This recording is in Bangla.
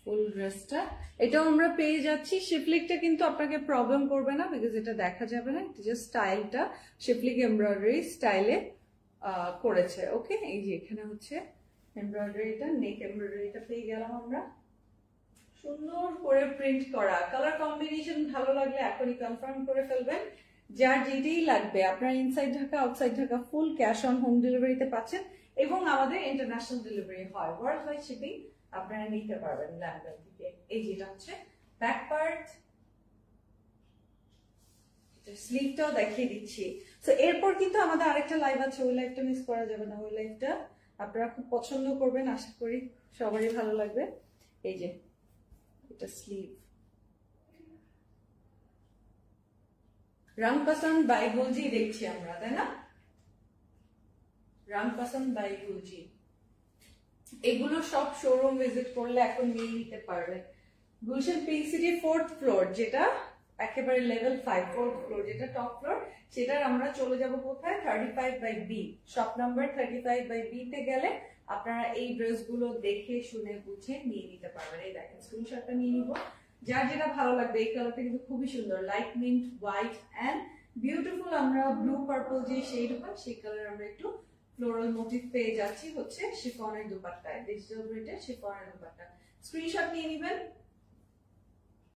ফুল ড্রেসটা এটাও আমরা পেয়ে যাচ্ছি। শিফলিকটা কিন্তু আপনাকে প্রবলেম করবে না, বিকজ এটা দেখা যাবে না, এটা জাস্ট স্টাইলটা শিফলিক এমব্রয়ডারি স্টাইলে করেছে। ওকে, এই যে এখানে হচ্ছে এমব্রয়ডারিটা, নেক এমব্রয়ডারিটা পেয়ে গেলাম আমরা, সুন্দর করে প্রিন্ট করা। কালার কম্বিনেশন ভালো লাগলে এখনই কনফার্ম করে ফেলবেন, যার যেটাই লাগবে। আপনার inside Dhaka outside Dhaka full cash on home ডেলিভারিতে পাচ্ছেন, এবং আমাদের ইন্টারন্যাশনাল ডেলিভারি হয়, ওয়ার্ল্ড ওয়াইড শিপিং আপনারা নিতে পারবেন লন্ডন থেকে। এই যেটা হচ্ছে ব্যাক পার্ট, স্লিভটাও দেখিয়ে দিচ্ছি। তো এরপর কিন্তু আমাদের আরেকটা লাইভ আছে, ওই লাইভটা মিস করা যাবে না। ওই লাইভটা আপনারা খুব পছন্দ করবেন, আশা করি সবারই ভালো লাগবে। এই যে এটা স্লিভ, রং পছন্দ বাই গুলজি দেখছি আমরা, তাই না? রং পছন্দ বাই গুলজি, এগুলো সব শোরুম ভিজিট করলে এখন নিয়ে নিতে পারবেন। Gulshan pink city 4th floor, যেটা একেবারে লেভেল 5 4th ফ্লোর, যেটা টপ ফ্লোর, সেটার আমরা চলে যাব কোথায়? 35/B, শপ নাম্বার 35/B তে গেলে আপনারা এই ড্রেসগুলো দেখে শুনে বুঝে নিয়ে নিতে পারবেন। এই দেখেন, স্ক্রিনশটটা নিয়ে নিব, যার যেটা ভালো লাগবে। এই কালারটা কিন্তু খুবই সুন্দর, light mint white and beautiful. আমরা ব্লু পার্পল যে শেড হয় সেই কালার আমরা একটু ফ্লোরাল মোটিভ পেয়ে যাচ্ছি হচ্ছে শিফনের দুপাট্টায়, ডিজিটাল প্রিন্টের শিফনের দুপাট্টা। স্ক্রিনশট নিয়ে নেবেন,